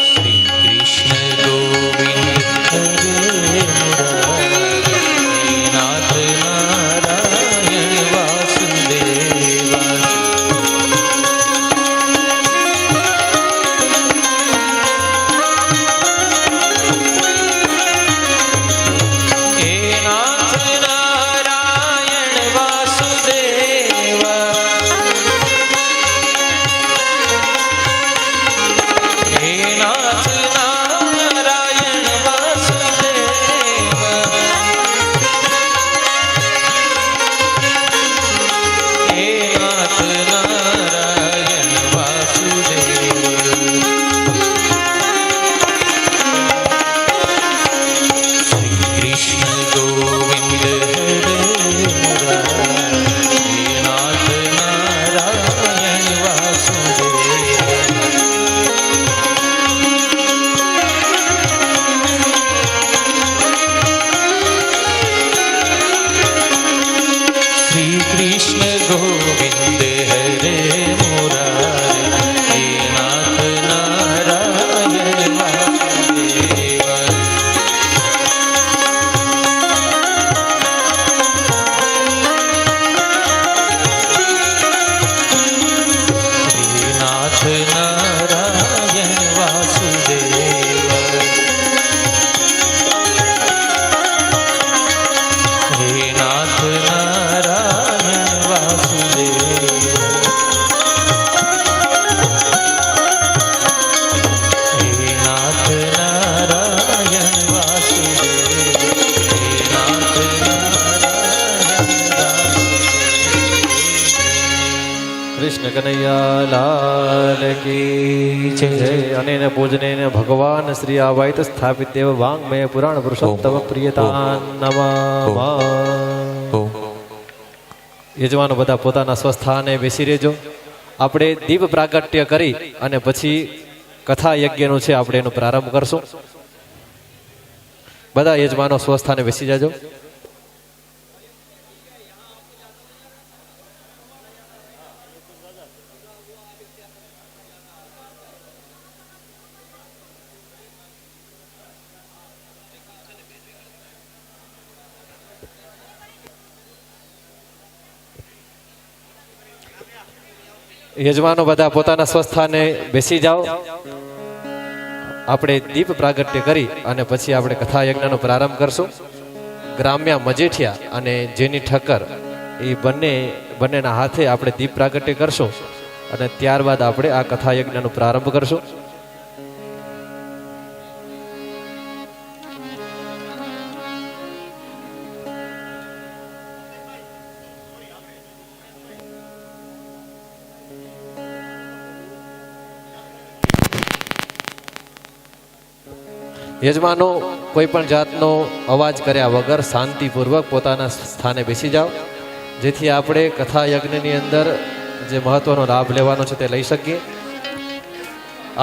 श्री कृष्ण गोविंद हरे मुरारे हे नाथ नारायण वासुदेवा. हे नाथ नारायण वासुदेवा. हे नाथ नारायण वासुदेवा. हे नाथ नारायण वासुदेवा. श्री कृष्ण गोविंद हरे मुरारे हे नाथ नारायण वासुदेवा. श्री कृष्ण गोविंद हरे मुरारे हे नाथ नारायण वासुदेवा. हे नाथ नारायण वासुदेवा. हे नाथ नारायण वासुदेवा. हे नाथ नारायण वासुदेवा. हे नाथ नारायण કૃષ્ણ કનૈયા લાલ કી જય. અનેન પૂજનેન ભગવાન શ્રી આવાયત સ્થાપિત દેવ વાંગમય પુરાણ પુરુષોત્તમ પ્રિયતા નમઃ. યજમાનો બધા પોતાના સ્વસ્થાને બેસી રહેજો. આપણે દીપ પ્રાગટ્ય કરી અને પછી કથા યજ્ઞનું છે આપણે એનો પ્રારંભ કરશું. બધા યજમાનો સ્વસ્થાને બેસી જાજો. યજમાનો બધા પોતાના સ્વસ્થાને બેસી જાઓ. આપણે દીપ પ્રાગટ્ય કરી અને પછી આપણે કથા યજ્ઞનો પ્રારંભ કરશું. ગ્રામ્ય મજેઠિયા અને જેની ઠક્કર એ બંનેના હાથે આપણે દીપ પ્રાગટ્ય કરશું અને ત્યારબાદ આપણે આ કથા યજ્ઞનો પ્રારંભ કરશું. યજમાનો કોઈ પણ જાતનો અવાજ કર્યા વગર શાંતિપૂર્વક પોતાના સ્થાને બેસી જાઓ, જેથી આપણે કથા યજ્ઞની અંદર જે મહત્વનો લાભ લેવાનો છે તે લઈ શકીએ.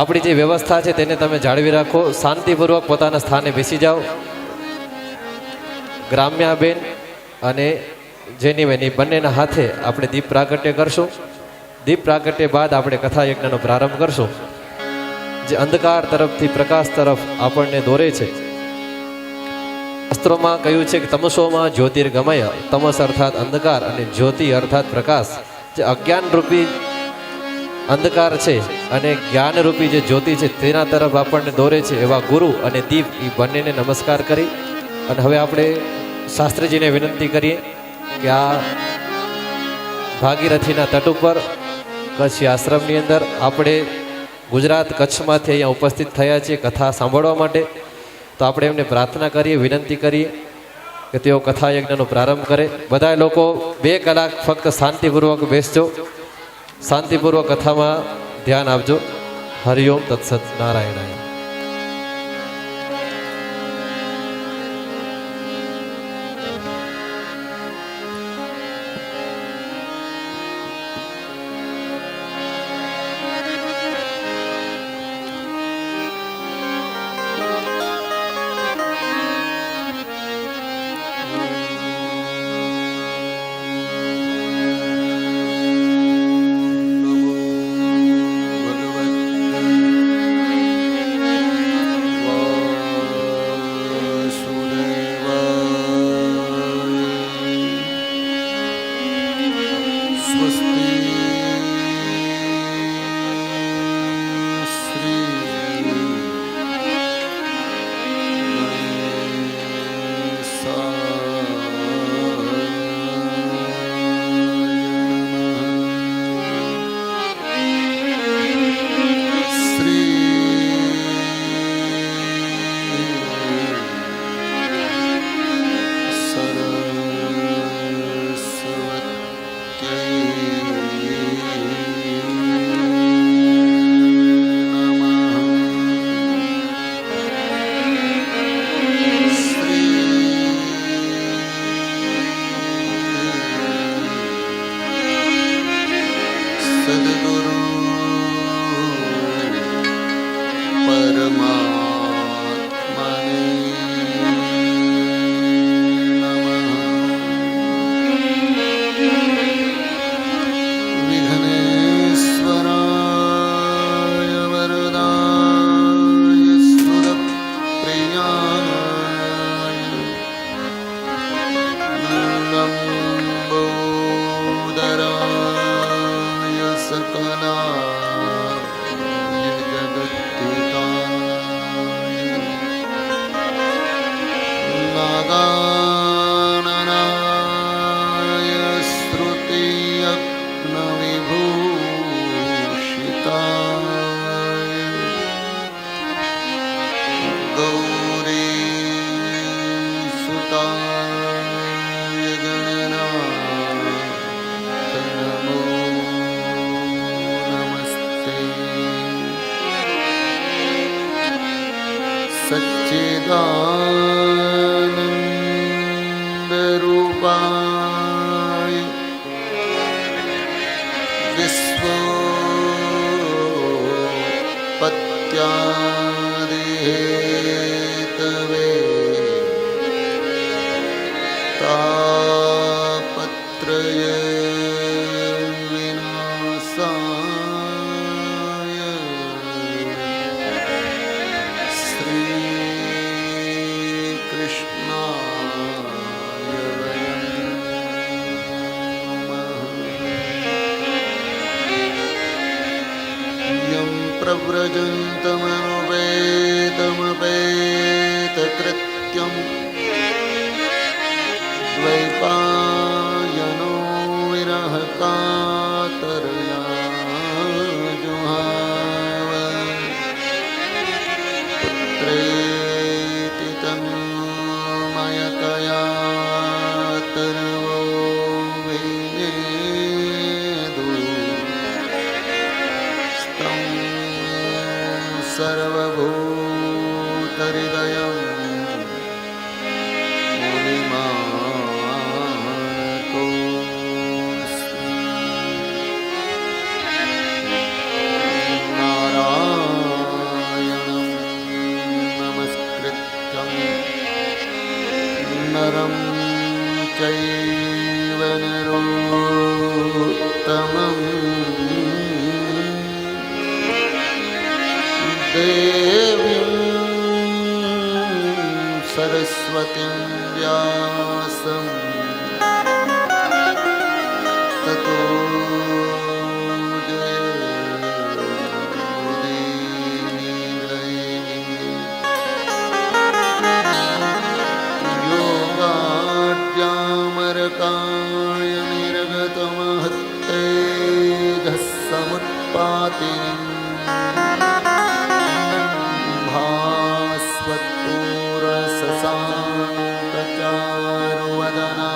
આપણી જે વ્યવસ્થા છે તેને તમે જાળવી રાખો. શાંતિપૂર્વક પોતાના સ્થાને બેસી જાઓ. ગ્રામ્યાબેન અને જેની બેની બંનેના હાથે આપણે દીપ પ્રાગટ્ય કરશું. દીપ પ્રાગટ્ય બાદ આપણે કથા યજ્ઞનો પ્રારંભ કરશું. જે અંધકાર તરફથી પ્રકાશ તરફ આપણને દોરે છે. શાસ્ત્રોમાં કહ્યું છે કે તમસોમાં જ્યોતિર્ગમય, તમસ અર્થાત અંધકાર અને જ્યોતિ અર્થાત પ્રકાશ. જે અજ્ઞાન રૂપી અંધકાર છે અને જ્ઞાન રૂપી જે જ્યોતિ છે તેના તરફ આપણને દોરે છે એવા ગુરુ અને દીપ એ બંનેને નમસ્કાર કરી અને હવે આપણે શાસ્ત્રીજીને વિનંતી કરીએ કે આ ભાગીરથીના તટ ઉપર કચ્છી આશ્રમની અંદર આપણે ગુજરાત કચ્છમાંથી અહીંયા ઉપસ્થિત થયા છીએ કથા સાંભળવા માટે. તો આપણે એમને પ્રાર્થના કરીએ, વિનંતી કરીએ કે તેઓ કથા યજ્ઞનો પ્રારંભ કરે. બધા લોકો 2 કલાક ફક્ત શાંતિપૂર્વક બેસજો, શાંતિપૂર્વક કથામાં ધ્યાન આપજો. હરિઓમ તત્સત નારાયણાય. सच्चिदानन्दरूपाय विश्वोत्पत्त्यै इत्यादिहेतवे तापत्रय विनाशाय श्रीकृष्णाय वयं यं प्रव्रजन्तमनुपेतमपेतकृत्यं द्वैपायनो विरह कातरया जुहाव पुत्रेति तन्मयतया तर्वो विनेदु स्तं सर्वभूतहृदयं मुनिमानतोऽस्मि नारायणं नमस्कृत्यं नरं चैव नरोत्तमम् देवीं सरस्वतीं व्यासं ततो योगाद्यामरकाय निर्गतमहत्तेजः समुत्पातिनी भास्वत्पूर्णशशाङ्कचारुवदना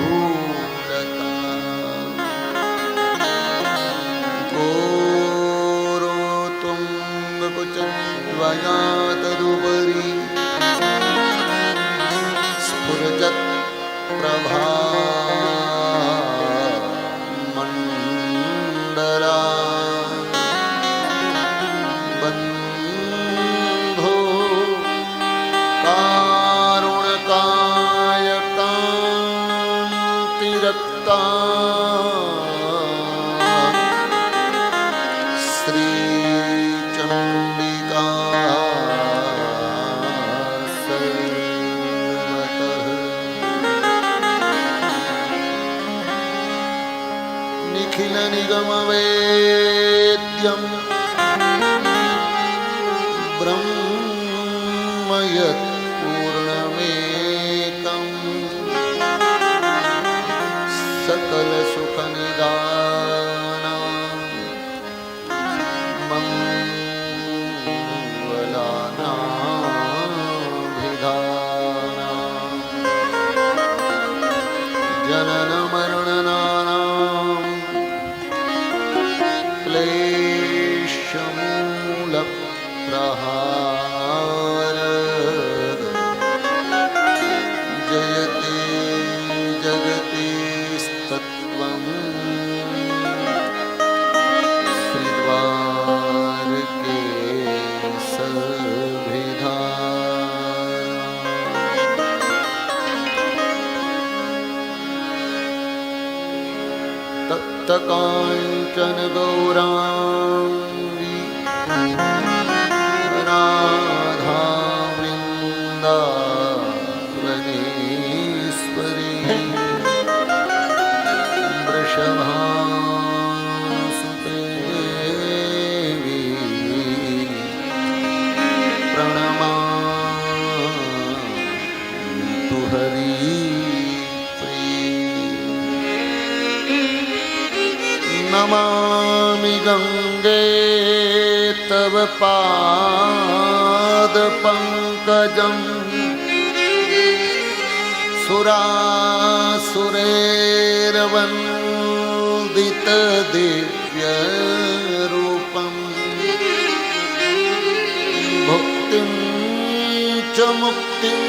निल्लोलसद्भूलता घोरोत्तुङ्गकुचद्वया तदुपरि स्फुरजत् प्रभा मण्डला बन्धो कारुणकाय कान्तिरक्ता श्रीचण्डिका सर्वतः निखिलनिगमवेद्यं ब्रह्म यत्पूर्णमेकं सकलसुखनिदानं मङ्गलानाभिधानं जननमरणनानां क्लेशमूलप्रहार जयति जगति स्तत्वं श्रीद्वारके सभिधान तप्तकाञ्चन गौराङ्गी राधा वृन्दावनेश्वरी वृषभानुसुते देवी प्रणमामि हरिप्रिये नमामि गंगे तव पादपङ्कजं सुरासुरैर्वन्दितदिव्यरूपं भुक्तिं च मुक्तिं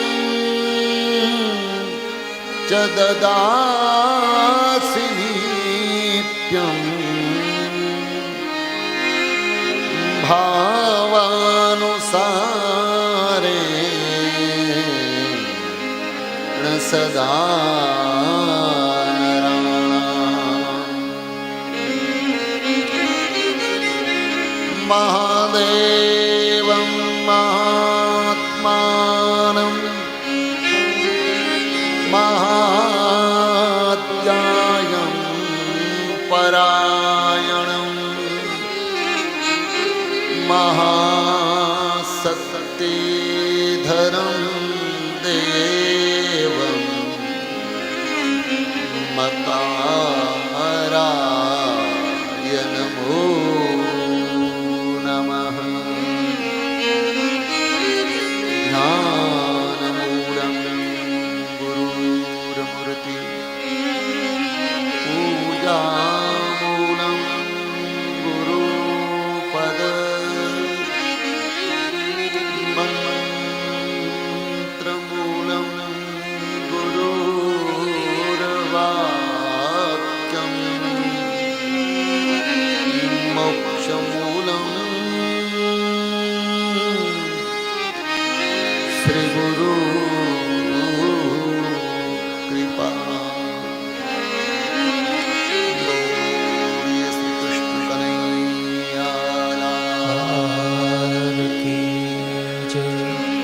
च ददासि नित्यम् भावानुसारेण सदा महादेवं महात्मानं महात्यायं परायणं महासक्तिधरं देवं मकाराय नमो नमः। ज्ञानमूलं गुरुर्मूर्ति पूजामूलं गुरुपद मन्त्रमूलं गुरुर्वाक्यं मोक्षमूलं श्री गुरु कृपा। बोलिए श्री कृष्ण कन्हैया लाल की जय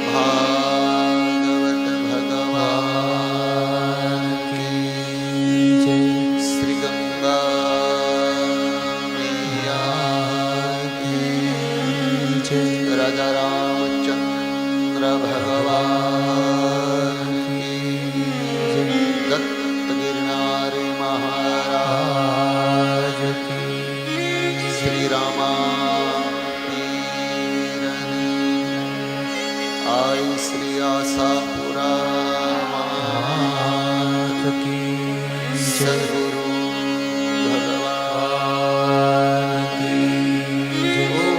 भागवत भगवान की जय श्री गंगा मैया की जय राजा रामचंद्र भगवान की दत्त गिरनारी महाराज की श्री रामा पीरनी आई श्री आशापुरा मात की जय सद्गुरु भगवान की जय ओम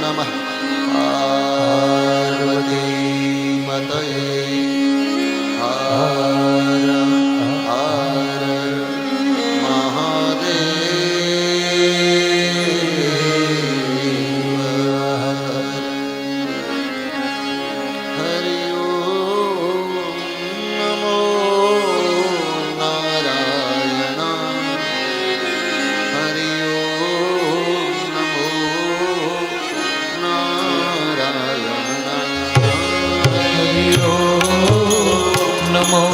नमः पार्वती मतये हर हर महादेव। हरि ओम नमो नारायण हरि ओम नमो नारायण हरि ओम नमो